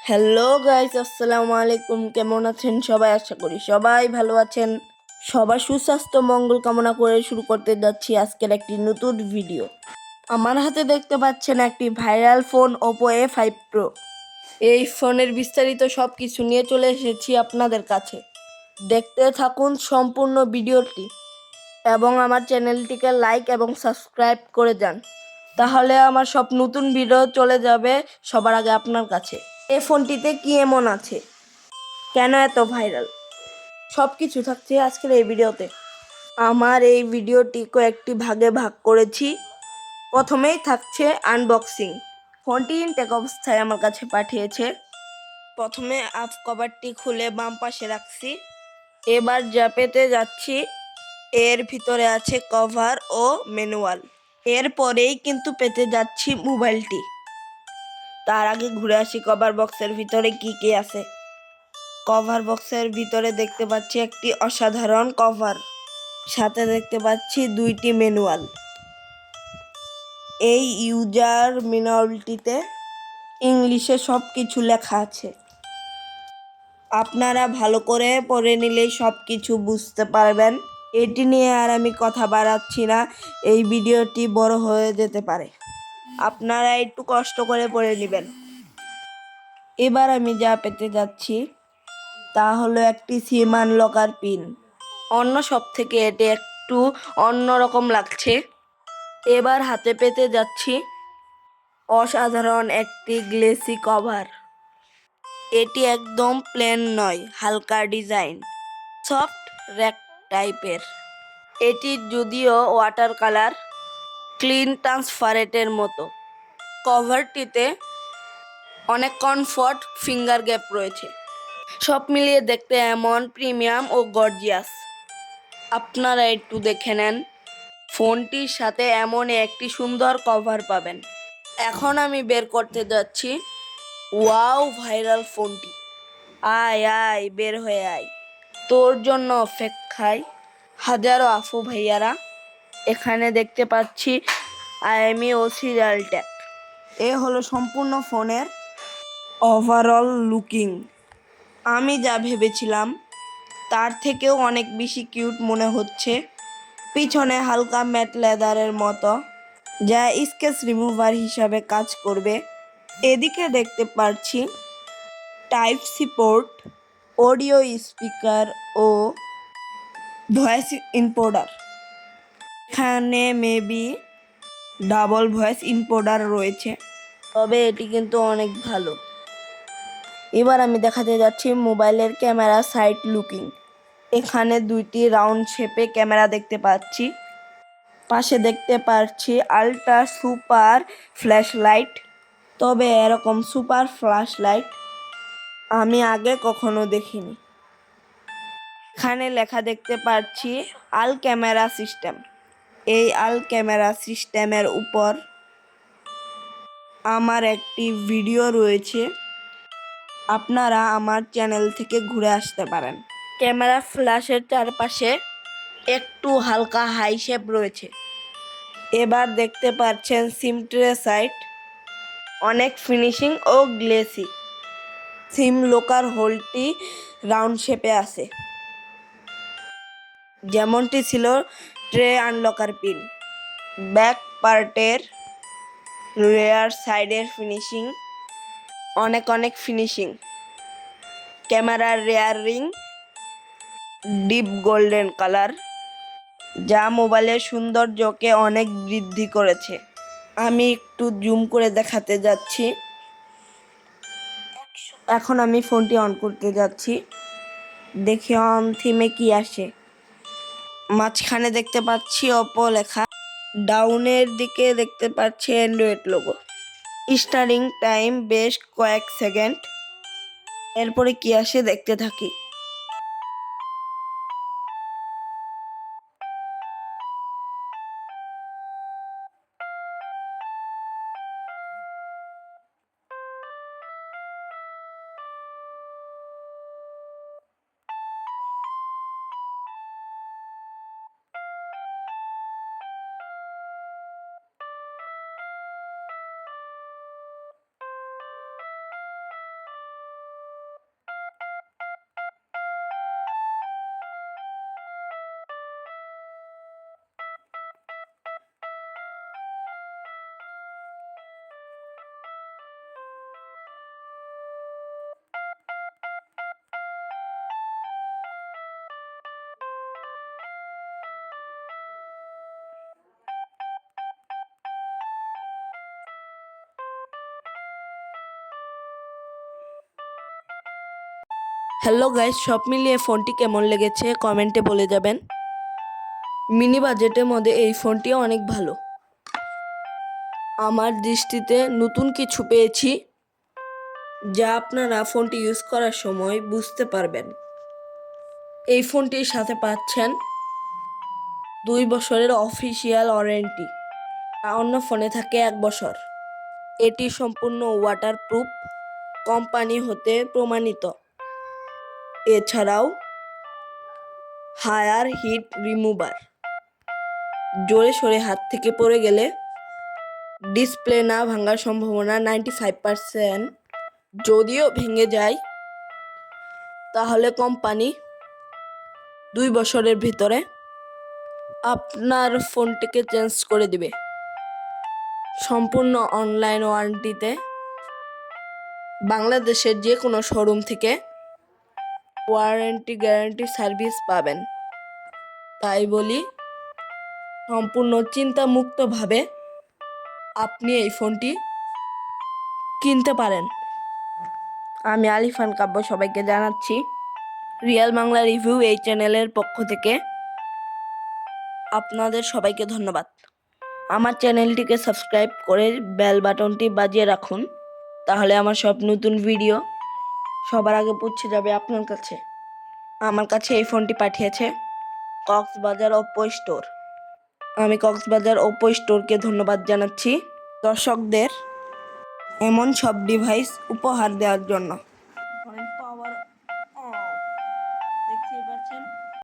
Hello guys, আসসালামু আলাইকুম। কেমন আছেন সবাই? আশা করি সবাই ভালো আছেন। সবার সুস্বাস্থ্য মঙ্গল কামনা করে শুরু করতে যাচ্ছি আজকের একটি নতুন ভিডিও। আমার হাতে দেখতে পাচ্ছেন একটি viral phone Oppo A5 Pro। এই ফোনের বিস্তারিত সব কিছু নিয়ে চলে এসেছি আপনাদের কাছে। দেখতে থাকুন সম্পূর্ণ ভিডিওটি এবং আমার চ্যানেলটিকে লাইক এবং সাবস্ক্রাইব করে যান, তাহলে আমার সব নতুন ভিডিও চলে যাবে সবার আগে আপনার কাছে। এই ফোনটিতে কি এমন আছে, কেন এত ভাইরাল, সব কিছু থাকছে আজকের এই ভিডিওতে। আমার এই ভিডিওটি কয়েকটি ভাগে ভাগ করেছি। প্রথমেই থাকছে আনবক্সিং। ফোনটি ইনটেক অবস্থায় আমার কাছে পাঠিয়েছে। প্রথমে আপ কভারটি খুলে বাম পাশে রাখছি। এবার যা পেতে যাচ্ছি, এর ভিতরে আছে কভার ও ম্যানুয়াল। এরপরেই কিন্তু পেতে যাচ্ছি মোবাইলটি। তার আগে ঘুরে আসি কভার বক্সের ভিতরে কি কি আছে। কভার বক্সের ভিতরে দেখতে পাচ্ছি একটি অসাধারণ কভার, সাথে দেখতে পাচ্ছি দুইটি ম্যানুয়াল। এই ইউজার ম্যানুয়ালটিতে ইংলিশে সব কিছু লেখা আছে। আপনারা ভালো করে পড়ে নিলেই সব কিছু বুঝতে পারবেন। এটি নিয়ে আর আমি কথা বাড়াচ্ছি না, এই ভিডিওটি বড় হয়ে যেতে পারে। আপনারা একটু কষ্ট করে পড়ে নেবেন। এবার আমি যা পেতে যাচ্ছি তা হলো একটি সিম আনলকার পিন। অন্য সব থেকে এটি একটু অন্যরকম লাগছে। এবার হাতে পেতে যাচ্ছি অসাধারণ একটি গ্লেসি কভার। এটি একদম প্লেন নয়, হালকা ডিজাইন, সফট র্যাক টাইপের। এটি যদিও ওয়াটার কালার, ক্লিন ট্রান্সপারেন্টের মতো। কভারটিতে অনেক কমফর্ট ফিঙ্গার গ্যাপ রয়েছে। সব মিলিয়ে দেখতে এমন প্রিমিয়াম ও গর্জিয়াস। আপনারা একটু দেখে নেন। ফোনটির সাথে এমন একটি সুন্দর কভার পাবেন। এখন আমি বের করতে যাচ্ছি ওয়াও ভাইরাল ফোনটি। আয় আয়, বের হয়ে আয়, তোর জন্য অপেক্ষায় হাজারো আফু ভাইয়ারা। এখানে দেখতে পাচ্ছি আইএমই ও সিরিয়াল ট্যাগ। এ হলো সম্পূর্ণ ফোনের ওভারঅল লুকিং। আমি যা ভেবেছিলাম তার থেকেও অনেক বেশি কিউট মনে হচ্ছে। পিছনে হালকা ম্যাট লেদারের মতো, যা স্কেচ রিমুভার হিসাবে কাজ করবে। এদিকে দেখতে পাচ্ছি type C port, audio speaker ও ভয়েস ইনকোডার। এখানে মেবি ডাবল ভয়েস ইনকোডার রয়েছে, তবে এটি কিন্তু অনেক ভালো। এবার আমি দেখাতে যাচ্ছি মোবাইলের ক্যামেরা সাইড লুকিং। এখানে দুইটি রাউন্ড শেপে ক্যামেরা দেখতে পাচ্ছি। পাশে দেখতে পাচ্ছি আল্ট্রা সুপার ফ্ল্যাশ লাইট, তবে এরকম সুপার ফ্ল্যাশ লাইট আমি আগে কখনো দেখিনি। এখানে লেখা দেখতে পাচ্ছি আল ক্যামেরা সিস্টেম। এই আল ক্যামেরা সিস্টেমের উপর আমার একটি ভিডিও রয়েছে, আপনারা আমার চ্যানেল থেকে ঘুরে আসতে পারেন। ক্যামেরা ফ্ল্যাশের চারপাশে একটু হালকা হাই শেপ রয়েছে। এবার দেখতে পাচ্ছেন সিম ট্রে সাইড, অনেক ফিনিশিং ও গ্লেসি। সিম লকার হোলটি রাউন্ড শেপে আছে, যেমনটি ছিল ট্রে আনলকার পিন। ব্যাক পার্টের রেয়ার সাইডের ফিনিশিং অনেক ফিনিশিং। ক্যামেরার rare ring deep golden colour, যা মোবাইলের সৌন্দর্যকে অনেক বৃদ্ধি করেছে। আমি একটু জুম করে দেখাতে যাচ্ছি। এখন আমি ফোনটি অন করতে যাচ্ছি, দেখি অন থিমে কি আসে। মাঝখানে দেখতে পাচ্ছি ওপো লেখা, ডাউনের দিকে দেখতে পাচ্ছি অ্যান্ড্রয়েড লোগো। স্টার্টিং টাইম বেশ কয়েক সেকেন্ড। এরপরে কি আসে দেখতে থাকি। হ্যালো গাইস, সব মিলিয়ে ফোনটি কেমন লেগেছে কমেন্টে বলে যাবেন। মিনি বাজেটের মধ্যে এই ফোনটি অনেক ভালো। আমার দৃষ্টিতে নতুন কিছু পেয়েছি যা আপনারা ফোনটি ইউজ করার সময় বুঝতে পারবেন। এই ফোনটির সাথে পাচ্ছেন 2 বছরের অফিসিয়াল ওয়ারেন্টি, অন্য ফোনে থাকে 1 বছর। এটি সম্পূর্ণ ওয়াটারপ্রুফ, কোম্পানি হতে প্রমাণিত। এছাড়াও হায়ার হিট রিমুভার, জোরে সোরে হাত থেকে পড়ে গেলে ডিসপ্লে না ভাঙার সম্ভাবনা 95%। যদিও ভেঙে যায় তাহলে কোম্পানি 2 বছরের ভিতরে আপনার ফোনটিকে চেঞ্জ করে দিবে। সম্পূর্ণ অনলাইন ওয়ারেন্টিতে বাংলাদেশের যে কোনো শোরুম থেকে ওয়ারেন্টি গ্যারান্টি সার্ভিস পাবেন। তাই বলি, সম্পূর্ণ চিন্তামুক্তভাবে আপনি এই ফোনটি কিনতে পারেন। আমি আলিফান কাব্য সবাইকে জানাচ্ছি রিয়েল বাংলা রিভিউ এই চ্যানেলের পক্ষ থেকে আপনাদের সবাইকে ধন্যবাদ। আমার চ্যানেলটিকে সাবস্ক্রাইব করে বেল বাটনটি বাজিয়ে রাখুন, তাহলে আমার সব নতুন ভিডিও সবার আগে পৌঁছে যাবে আপনার কাছে। আমার কাছে এই ফোনটি পাঠিয়েছে কক্সবাজার ওপ্পো স্টোর। আমি কক্সবাজার ওপ্পো স্টোরকে ধন্যবাদ জানাচ্ছি দর্শকদের এমন সব ডিভাইস উপহার দেওয়ার জন্য।